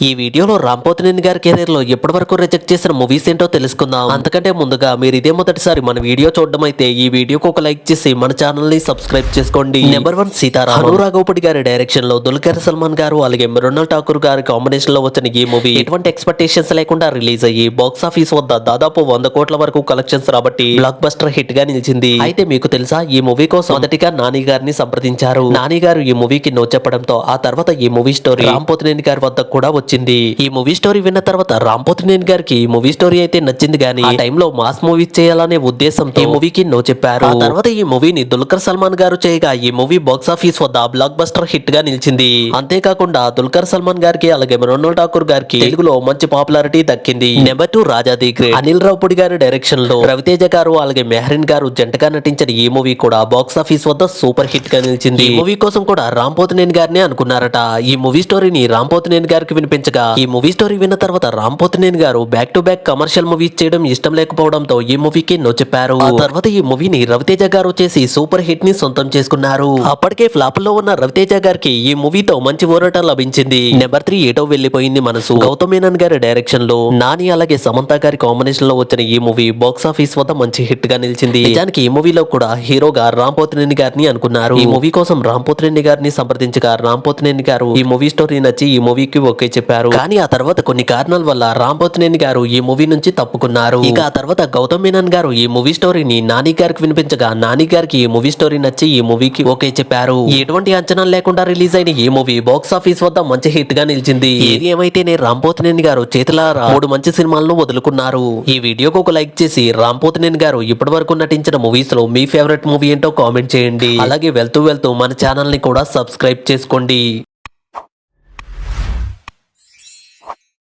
ఈ వీడియోలో రాంపోతినేని గారి కెరీర్ లో ఎప్పటి వరకు రిజెక్ట్ చేసిన మూవీస్ ఏంటో తెలుసుకుందాం. అంతకంటే ముందుగా మీరు ఇదే మొదటిసారి మన వీడియో చూడడం అయితే ఈ వీడియోకి ఒక లైక్ చేసి మన ఛానల్ ని సబ్స్క్రైబ్ చేసుకోండి. నెంబర్ 1 సీతారాం. హను రాఘవపూడి గారి డైరెక్షన్ లో దుల్కర్ సల్మాన్ గారు అలాగే మృణాల్ ఠాకూర్ గారి కాంబినేషన్ లో వచ్చిన ఈ మూవీ ఎటువంటి ఎక్స్పెక్టేషన్స్ లేకుండా రిలీజ్ అయ్యి బాక్స్ ఆఫీస్ వద్ద దాదాపు 100 కోట్ల వరకు కలెక్షన్స్ రాబట్టి బ్లాక్ బస్టర్ హిట్ గా నిలిచింది. అయితే మీకు తెలుసా, ఈ మూవీ కోసం మొదటిగా నాని గారిని సంప్రదించారు. నాని గారు ఈ మూవీకి నో చెప్పడంతో ఆ తర్వాత ఈ మూవీ స్టోరీ రాంపోతినేని గారి వద్ద కూడా వచ్చింది. ఈ మూవీ స్టోరీ విన్న తర్వాత రాంపోతినేని గారికి ఈ మూవీ స్టోరీ అయితే నచ్చింది గానీ ఆ టైంలో మాస్ మూవీ చేయాలనే ఉద్దేశంతో ఈ మూవీకి నో చెప్పారు. ఆ తర్వాత ఈ మూవీని దుల్కర్ సల్మాన్ గారు చేయగా ఈ మూవీ బాక్స్ ఆఫీస్ వద్ద బ్లాక్ బస్టర్ హిట్ గా నిలిచింది. అంతేకాకుండా దుల్కర్ సల్మాన్ గారికి అలాగే మృణాల్ ఠాకూర్ గారికి తెలుగులో మంచి పాపులారిటీ దక్కింది. Number 2 Raja the great. Anil Ravipudi గారి డైరెక్షన్ లో రవితేజ గారు అలాగే మెహరిన్ గారు జంటగా నటించిన ఈ మూవీ కూడా బాక్స్ ఆఫీస్ వద్ద సూపర్ హిట్ గా నిలిచింది. ఈ మూవీ కోసం కూడా రాంపోతినేని గారిని అనుకున్నారట. ఈ మూవీ స్టోరీని రాంపోతినేని గారికి వినిపించగా ఈ మూవీ స్టోరీ విన్న తర్వాత రాంపోతినేని గారు back to back commercial movies చేయడం ఇష్టం లేకపోవడంతో ఈ మూవీకి నో చెప్పారు. ఆ తర్వాత ఈ మూవీని రవితేజ గారు చేసి సూపర్ హిట్ ని సొంతం చేసుకున్నారు. అప్పటికే ఫ్లాప్ లో ఉన్న రవితేజ గారికి ఈ మూవీతో మంచి ఊరట లభించింది. నెంబర్ 3 ఏటో వెళ్లిపోయింది మనసు. గౌతమ్ మేనన్ గారి డైరెక్షన్ లో నాని అలాగే సమంత గారి కాంబినేషన్ లో వచ్చిన ఈ మూవీ బాక్స్ ఆఫీస్ వద్ద మంచి హిట్ గా నిలిచింది. నిజానికి ఈ మూవీలో కూడా హీరోగా రాంపోతినేని గారిని అనుకున్నారు. ఈ మూవీ కోసం రాంపోతినేని గారిని సంప్రదించగా రాంపోతినేని గారు ఈ మూవీ స్టోరీ నచ్చి ఈ మూవీకి ఓకే చెప్పారు. కానీ ఆ తర్వాత కొన్ని కారణాల వల్ల రాంపోతినేని గారు ఈ మూవీ నుంచి తప్పుకున్నారు. ఇక ఆ తర్వాత గౌతమ్ మేనన్ గారు ఈ మూవీ స్టోరీని నాని గారికి వినిపించగా నాని గారికి ఈ మూవీ స్టోరీ నచ్చి ఈ మూవీకి ఓకే చెప్పారు. ఎటువంటి అంచనాలు లేకుండా రిలీజ్ అయిన ఈ మూవీ బాక్స్ ఆఫీస్ వద్ద మంచి హిట్ గా నిలిచింది. ఏది ఏమైతేనే రాంపోతినేని గారు చేతులారా 3 మంచి సినిమాలను వదులుకున్నారు. ఈ వీడియోకి ఒక లైక్ చేసి రాంపోతినేని గారు ఇప్పటి వరకు నటించిన మూవీస్ లో మీ ఫేవరెట్ మూవీ ఏంటో కామెంట్ చేయండి. అలాగే వెళ్తూ మన ఛానల్ ని కూడా సబ్స్క్రైబ్ చేసుకోండి.